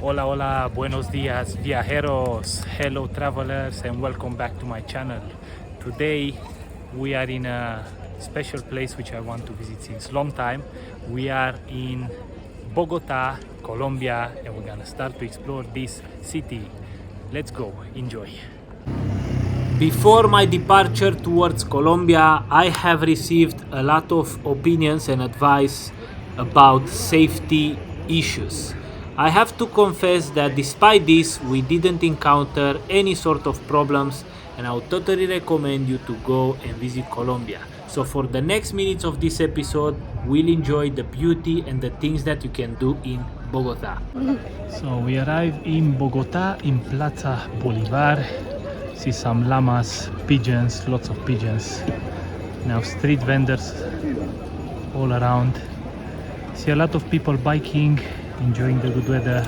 Hola, hola, buenos dias, viajeros, hello travelers, and welcome back to my channel. Today we are in a special place which I want to visit since long time. We are in Bogota, Colombia, and we're gonna start to explore this city. Let's go, enjoy. Before my departure towards Colombia, I have received a lot of opinions and advice about safety issues. I have to confess that despite this, we didn't encounter any sort of problems, and I would totally recommend you to go and visit Colombia. So, for the next minutes of this episode, we'll enjoy the beauty and the things that you can do in Bogota. So, we arrive in Bogota in Plaza Bolivar. See some llamas, pigeons, lots of pigeons. Now street vendors all around. See a lot of people biking, enjoying the good weather.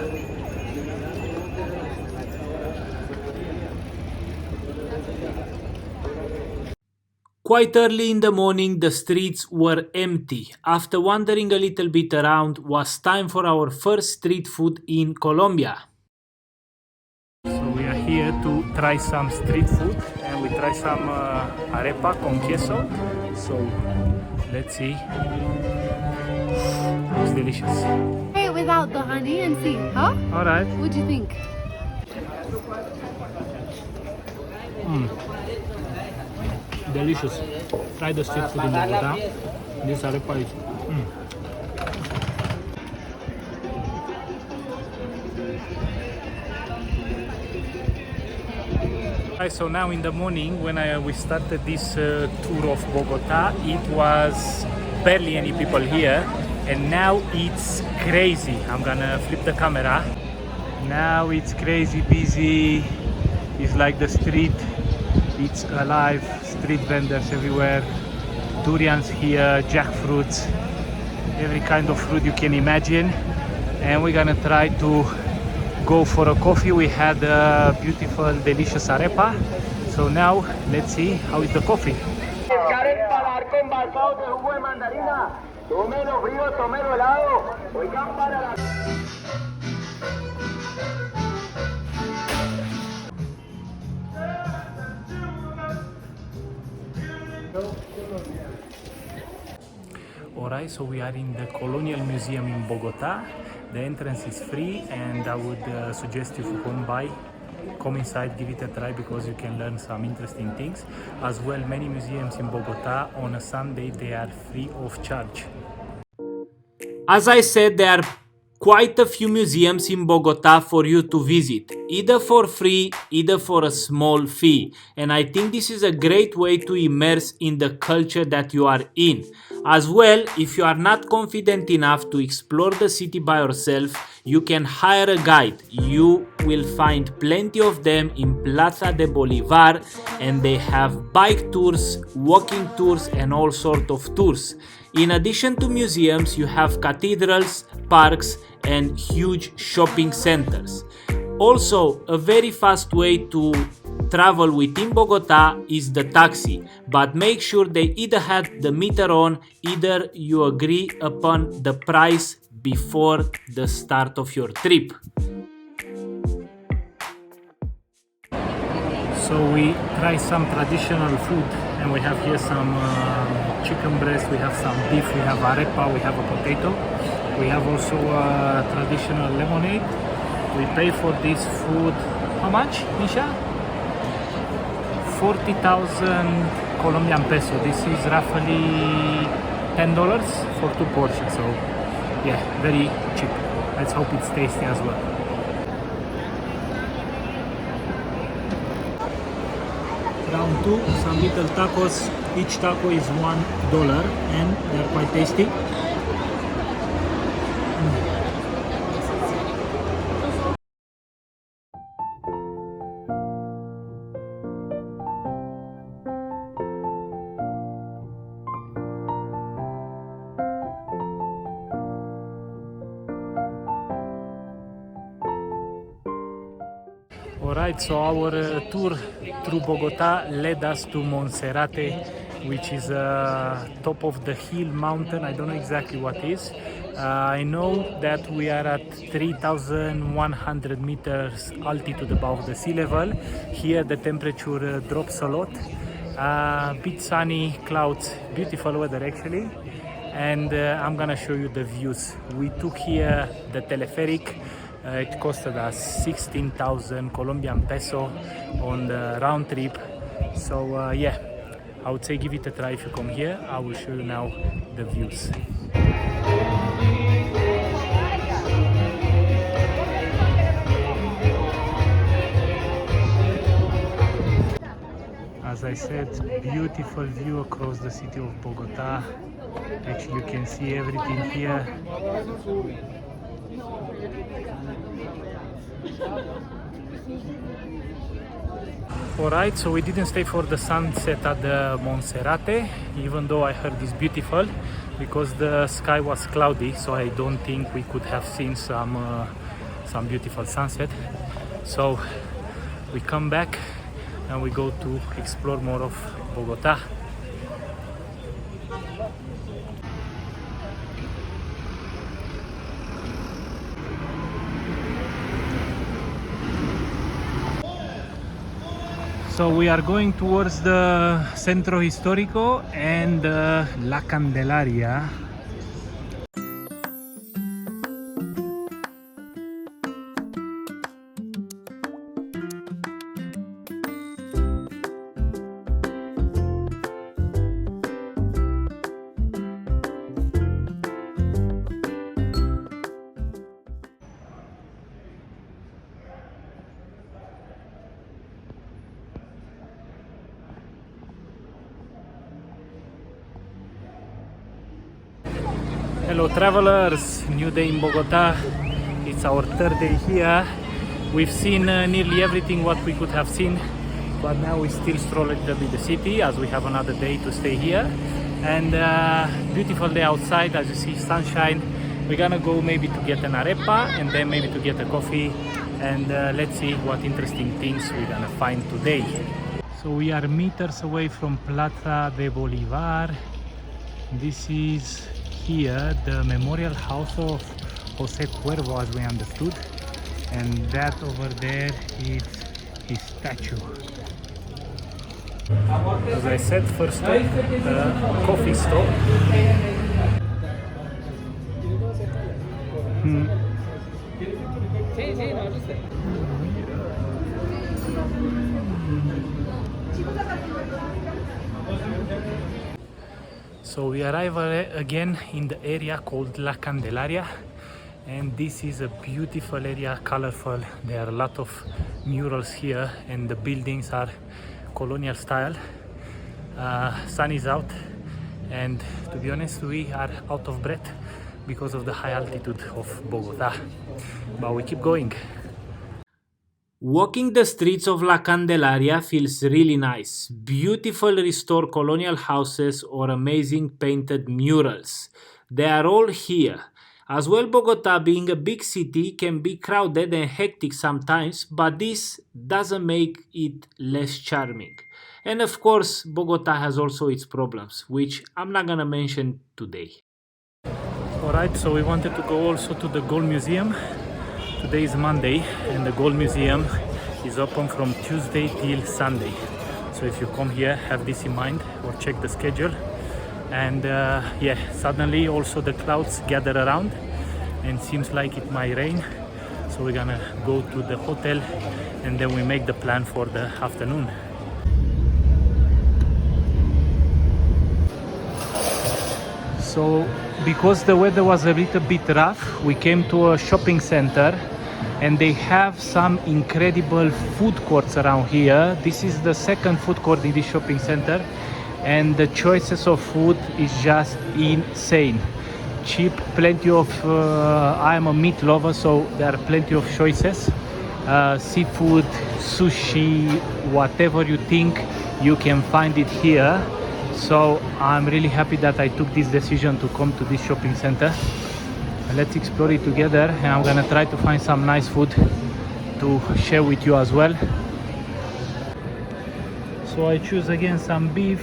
Quite early in the morning, the streets were empty. After wandering a little bit around, was time for our first street food in Colombia. So we are here to try some street food, and we try some arepa con queso. So let's see. Looks delicious. Try it without the honey and see, huh? All right. What do you think? Delicious. Try the street food in Bogota. This arepa is. Right, so now in the morning when we started this tour of Bogota, it was barely any people here, and now it's crazy. I'm gonna flip the camera. Now it's crazy busy. It's like the street, it's alive. Street vendors everywhere. Durians here, jackfruits, every kind of fruit you can imagine. And we're gonna try to go for a coffee. We had a beautiful, delicious arepa. So now let's see how is the coffee. Alright, so we are in the Colonial Museum in Bogota. The entrance is free, and I would suggest you to come inside, give it a try, because you can learn some interesting things. As well, many museums in Bogota on a Sunday, they are free of charge. As I said, there are quite a few museums in Bogota for you to visit, either for free, either for a small fee. And I think this is a great way to immerse in the culture that you are in. As well, if you are not confident enough to explore the city by yourself, you can hire a guide. You will find plenty of them in Plaza de Bolivar, and they have bike tours, walking tours, and all sorts of tours. In addition to museums, you have cathedrals, parks, and huge shopping centers. Also, a very fast way to travel within Bogota is the taxi, but make sure they either have the meter on, either you agree upon the price before the start of your trip. So we try some traditional food, and we have here some chicken breast, we have some beef, we have arepa, we have a potato, we have also a traditional lemonade. We pay for this food, how much, Misha? 40,000 Colombian peso. This is roughly $10 for 2 portions. So yeah, very cheap. Let's hope it's tasty as well. Round 2, some little tacos. Each taco is $1 and they're quite tasty. Alright, so our tour through Bogota led us to Monserrate, which is top of the hill mountain. I don't know exactly what is. I know that we are at 3,100 meters altitude above the sea level. Here the temperature drops a lot. Bit sunny, clouds, beautiful weather actually. And I'm gonna show you the views. We took here the teleferic. It costed us 16,000 Colombian peso on the round trip. So yeah, I would say give it a try if you come here. I will show you now the views. As I said, beautiful view across the city of Bogota. Actually, you can see everything here. Alright, so we didn't stay for the sunset at the Monserrate, even though I heard it's beautiful, because the sky was cloudy, so I don't think we could have seen some beautiful sunset. So we come back and we go to explore more of Bogota. So we are going towards the Centro Histórico and La Candelaria. Hello travelers, new day in Bogota. It's our third day here. We've seen nearly everything what we could have seen, but now we still stroll a little bit the city as we have another day to stay here. And beautiful day outside, as you see, sunshine. We're gonna go maybe to get an arepa and then maybe to get a coffee, and let's see what interesting things we're gonna find today. So we are meters away from Plaza de Bolivar. This is here the memorial house of Jose Cuervo, as we understood, and that over there is his statue. As I said, first stop, coffee stop. So we arrive again in the area called La Candelaria, and this is a beautiful area, colorful. There are a lot of murals here and the buildings are colonial style. Sun is out, and to be honest, we are out of breath because of the high altitude of Bogota, but we keep going. Walking the streets of La Candelaria feels really nice. Beautiful restored colonial houses or amazing painted murals. They are all here. As well, Bogota, being a big city, can be crowded and hectic sometimes, but this doesn't make it less charming. And of course, Bogota has also its problems, which I'm not gonna mention today. Alright, so we wanted to go also to the Gold Museum. Today is Monday and the Gold Museum is open from Tuesday till Sunday. So if you come here, have this in mind or check the schedule. And yeah, suddenly also the clouds gather around and seems like it might rain. So we're gonna go to the hotel and then we make the plan for the afternoon. So because the weather was a little bit rough, we came to a shopping center and they have some incredible food courts around here. This is the second food court in this shopping center, and the choices of food is just insane. Cheap, plenty of I'm a meat lover, so there are plenty of choices. Seafood, sushi, whatever you think, you can find it here. So I'm really happy that I took this decision to come to this shopping center. Let's explore it together, and I'm gonna try to find some nice food to share with you as well. So I choose again some beef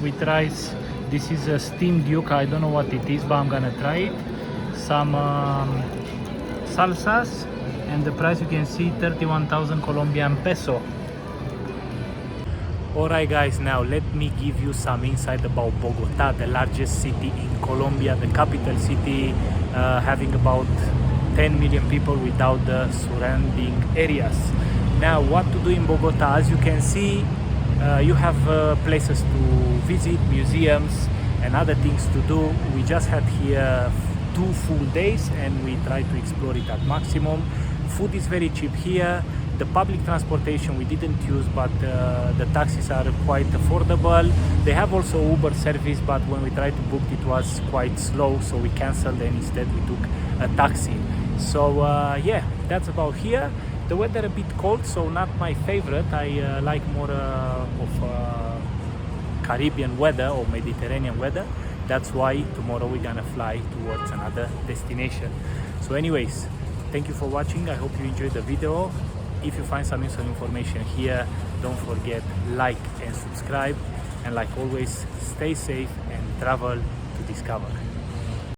with rice. This is a steamed yuca. I don't know what it is, but I'm gonna try it. some salsas, and the price you can see 31,000 Colombian peso. Alright guys, now let me give you some insight about Bogota, the largest city in Colombia, the capital city, having about 10 million people without the surrounding areas. Now what to do in Bogota? As you can see, you have places to visit, museums and other things to do. We just had here 2 full days and we try to explore it at maximum. Food is very cheap here. The public transportation we didn't use, but the taxis are quite affordable. They have also Uber service, but when we tried to book it was quite slow, so we cancelled and instead we took a taxi. So yeah, that's about here. The weather a bit cold, so not my favorite. I like more of Caribbean weather or Mediterranean weather. That's why tomorrow we're gonna fly towards another destination. So anyways, thank you for watching. I hope you enjoyed the video. If you find some useful information here, don't forget like and subscribe. And like always, stay safe and travel to discover.